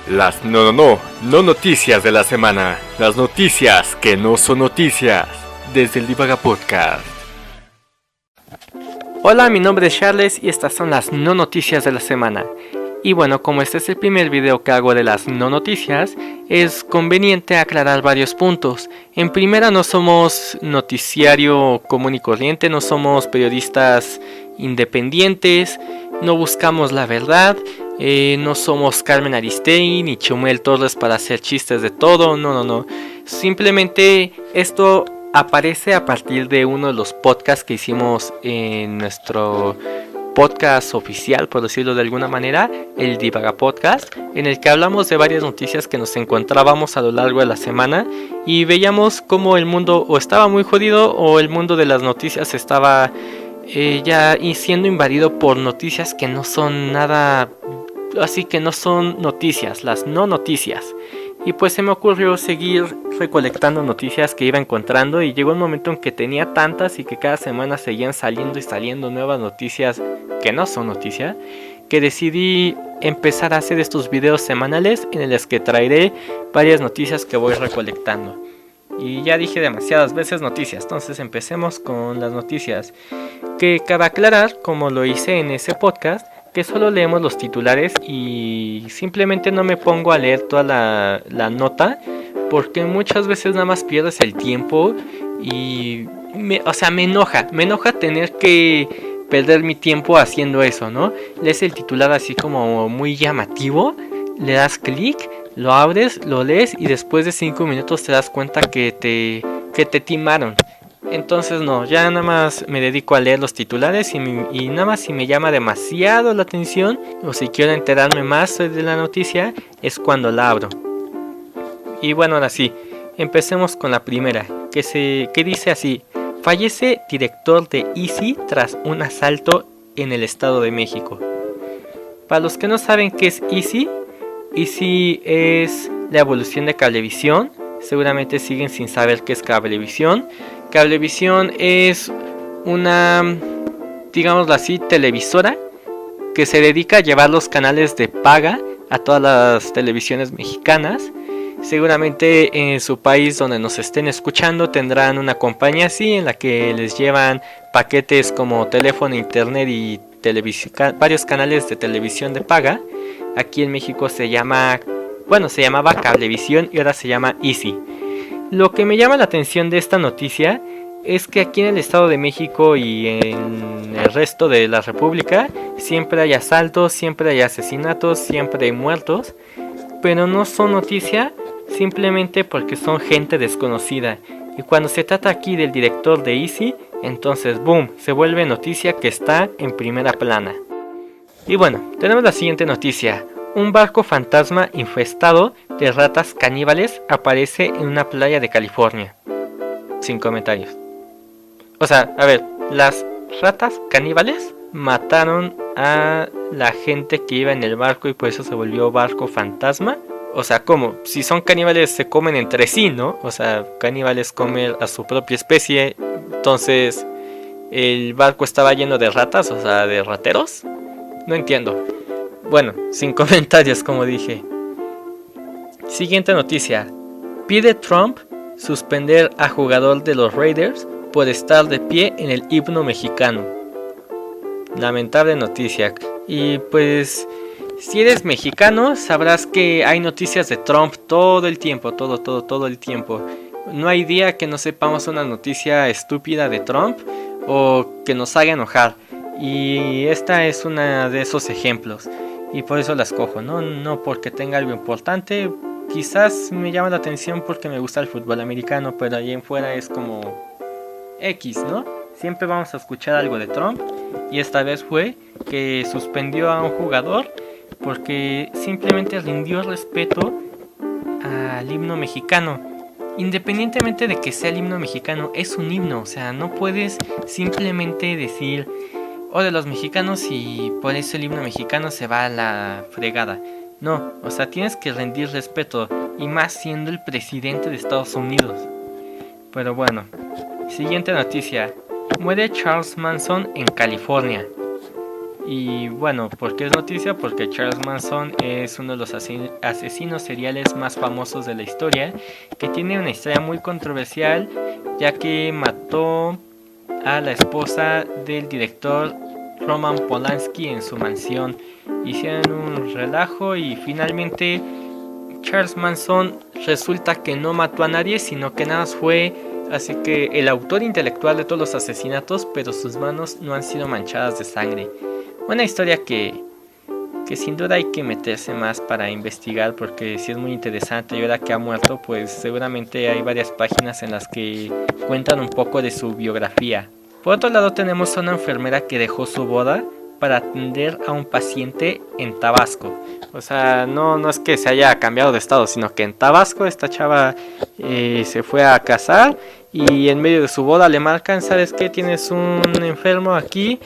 Las no noticias de la semana. Las noticias que no son noticias. Desde el Divaga Podcast. Hola, mi nombre es Charles y estas son las no noticias de la semana. Y bueno, como este es el primer video que hago de las no noticias, es conveniente aclarar varios puntos. En primera, no somos noticiario común y corriente, no somos periodistas independientes, no buscamos la verdad, no somos Carmen Aristegui ni Chumel Torres para hacer chistes de todo, no. Simplemente esto aparece a partir de uno de los podcasts que hicimos en nuestro podcast oficial, por decirlo de alguna manera, el Divaga Podcast, en el que hablamos de varias noticias que nos encontrábamos a lo largo de la semana y veíamos cómo el mundo o estaba muy jodido o el mundo de las noticias estaba ya siendo invadido por noticias que no son nada, así que no son noticias, las no noticias. Y pues se me ocurrió seguir recolectando noticias que iba encontrando y llegó un momento en que tenía tantas y que cada semana seguían saliendo y saliendo nuevas noticias que no son noticias, que decidí empezar a hacer estos videos semanales en los que traeré varias noticias que voy recolectando. Y ya dije demasiadas veces noticias, entonces empecemos con las noticias. Que cabe aclarar, como lo hice en ese podcast, que solo leemos los titulares y simplemente no me pongo a leer toda la nota, porque muchas veces nada más pierdes el tiempo y me enoja tener que perder mi tiempo haciendo eso, ¿no? Lees el titular así como muy llamativo, le das clic, lo abres, lo lees y después de 5 minutos te das cuenta que te timaron. Entonces no, ya nada más me dedico a leer los titulares y nada más si me llama demasiado la atención o si quiero enterarme más de la noticia es cuando la abro. Y bueno, ahora sí, empecemos con la primera, que dice así: fallece director de Easy tras un asalto en el Estado de México. Para los que no saben qué es Easy es la evolución de Cablevisión. Seguramente siguen sin saber qué es Cablevisión. Cablevisión es una, digámoslo así, televisora que se dedica a llevar los canales de paga a todas las televisiones mexicanas. Seguramente en su país donde nos estén escuchando tendrán una compañía así en la que les llevan paquetes como teléfono, internet y varios canales de televisión de paga. Aquí en México se llamaba Cablevisión y ahora se llama Easy. Lo que me llama la atención de esta noticia es que aquí en el Estado de México y en el resto de la República siempre hay asaltos, siempre hay asesinatos, siempre hay muertos, pero no son noticia simplemente porque son gente desconocida. Y cuando se trata aquí del director de Easy, entonces boom, se vuelve noticia que está en primera plana. Y bueno, tenemos la siguiente noticia. Un barco fantasma infestado de ratas caníbales aparece en una playa de California. Sin comentarios. O sea, a ver, las ratas caníbales mataron a la gente que iba en el barco y por eso se volvió barco fantasma. O sea, ¿cómo? Si son caníbales se comen entre sí, ¿no? O sea, caníbales comen a su propia especie. Entonces, ¿el barco estaba lleno de ratas? O sea, ¿de rateros? No entiendo. Bueno, sin comentarios, como dije. Siguiente noticia. Pide Trump suspender a jugador de los Raiders por estar de pie en el himno mexicano. Lamentable noticia. Y pues, si eres mexicano, sabrás que hay noticias de Trump todo el tiempo, todo el tiempo. No hay día que no sepamos una noticia estúpida de Trump o que nos haga enojar. Y esta es una de esos ejemplos. Y por eso la escojo, no porque tenga algo importante. Quizás me llama la atención porque me gusta el fútbol americano, pero ahí en fuera es como X, ¿no? Siempre vamos a escuchar algo de Trump. Y esta vez fue que suspendió a un jugador porque simplemente rindió respeto al himno mexicano. Independientemente de que sea el himno mexicano, es un himno. O sea, no puedes simplemente decir o de los mexicanos y por eso el himno mexicano se va a la fregada. No, o sea, tienes que rendir respeto y más siendo el presidente de Estados Unidos. Pero bueno, siguiente noticia. Muere Charles Manson en California. Y bueno, ¿por qué es noticia? Porque Charles Manson es uno de los asesinos seriales más famosos de la historia, que tiene una historia muy controversial, ya que mató a la esposa del director Roman Polanski en su mansión. Hicieron un relajo y finalmente Charles Manson resulta que no mató a nadie, sino que nada más fue así que el autor intelectual de todos los asesinatos, pero sus manos no han sido manchadas de sangre. Una historia que sin duda hay que meterse más para investigar, porque sí es muy interesante, y ahora que ha muerto pues seguramente hay varias páginas en las que cuentan un poco de su biografía. Por otro lado tenemos a una enfermera que dejó su boda para atender a un paciente en Tabasco. O sea, no es que se haya cambiado de estado, sino que en Tabasco esta chava se fue a casar y en medio de su boda le marcan: ¿sabes qué? Tienes un enfermo aquí,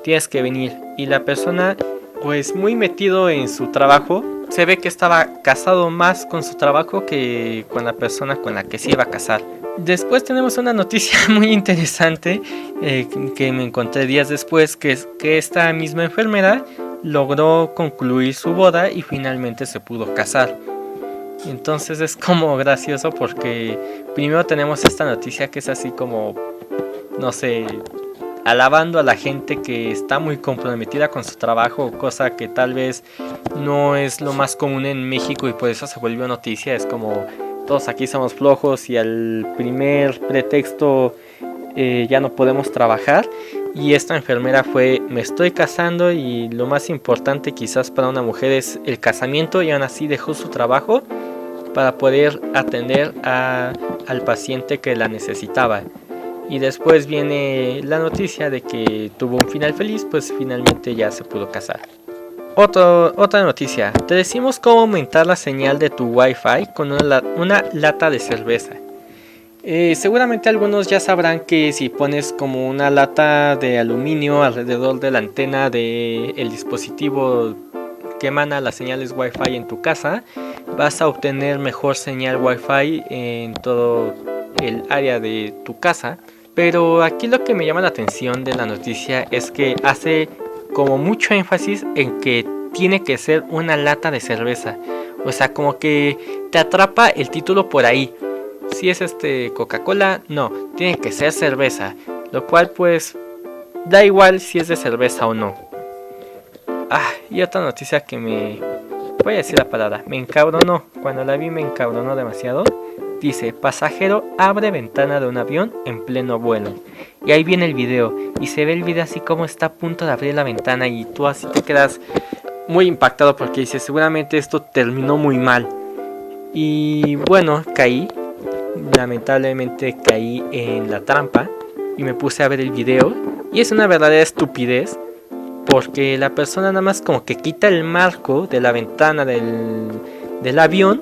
tienes que venir. Y la persona, pues muy metido en su trabajo, se ve que estaba casado más con su trabajo que con la persona con la que se iba a casar. Después tenemos una noticia muy interesante que me encontré días después, que es que esta misma enfermera logró concluir su boda y finalmente se pudo casar. Entonces es como gracioso porque primero tenemos esta noticia que es así como, no sé, alabando a la gente que está muy comprometida con su trabajo, cosa que tal vez no es lo más común en México y por eso se volvió noticia. Es como: todos aquí somos flojos y al primer pretexto ya no podemos trabajar. Y esta enfermera fue: me estoy casando, y lo más importante quizás para una mujer es el casamiento, y aún así dejó su trabajo para poder atender al paciente que la necesitaba. Y después viene la noticia de que tuvo un final feliz, pues finalmente ya se pudo casar. Otra noticia: te decimos cómo aumentar la señal de tu Wi-Fi con una lata de cerveza. Seguramente algunos ya sabrán que si pones como una lata de aluminio alrededor de la antena del dispositivo que emana las señales Wi-Fi en tu casa, vas a obtener mejor señal Wi-Fi en todo el área de tu casa. Pero aquí lo que me llama la atención de la noticia es que hace como mucho énfasis en que tiene que ser una lata de cerveza. O sea, como que te atrapa el título por ahí. Si es Coca-Cola, no, tiene que ser cerveza. Lo cual pues da igual si es de cerveza o no. Y otra noticia que voy a decir la palabra, me encabronó. Cuando la vi me encabronó demasiado. Dice: pasajero abre ventana de un avión en pleno vuelo. Y ahí viene el video. Y se ve el video así como está a punto de abrir la ventana. Y tú así te quedas muy impactado porque dices: seguramente esto terminó muy mal. Y bueno, caí. Lamentablemente caí en la trampa. Y me puse a ver el video. Y es una verdadera estupidez. Porque la persona nada más como que quita el marco de la ventana del avión.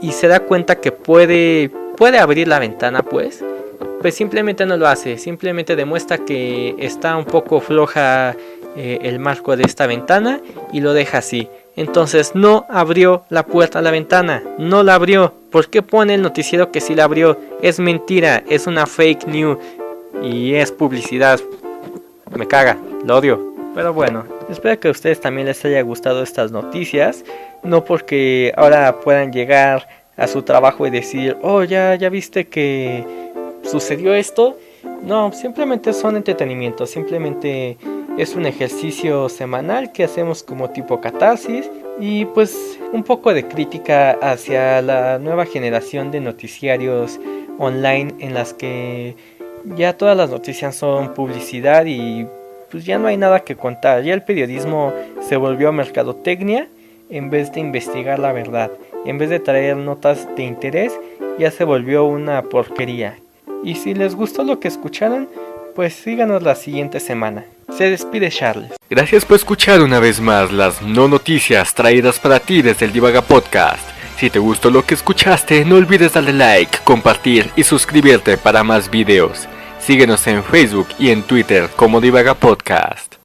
Y se da cuenta que puede abrir la ventana, pues simplemente no lo hace. Simplemente demuestra que está un poco floja el marco de esta ventana y lo deja así. Entonces no abrió la puerta a la ventana, no la abrió. ¿Por qué pone el noticiero que sí la abrió? Es mentira, es una fake news y es publicidad. Me caga, lo odio. Pero bueno, espero que a ustedes también les haya gustado estas noticias. No porque ahora puedan llegar a su trabajo y decir: oh, ya viste que sucedió esto. No, simplemente son entretenimiento. Simplemente es un ejercicio semanal que hacemos como tipo catarsis. Y pues un poco de crítica hacia la nueva generación de noticiarios online, en las que ya todas las noticias son publicidad y pues ya no hay nada que contar. Ya el periodismo se volvió mercadotecnia en vez de investigar la verdad. En vez de traer notas de interés, ya se volvió una porquería. Y si les gustó lo que escucharon, pues síganos la siguiente semana. Se despide Charles. Gracias por escuchar una vez más las no noticias traídas para ti desde el Divaga Podcast. Si te gustó lo que escuchaste, no olvides darle like, compartir y suscribirte para más videos. Síguenos en Facebook y en Twitter como Divaga Podcast.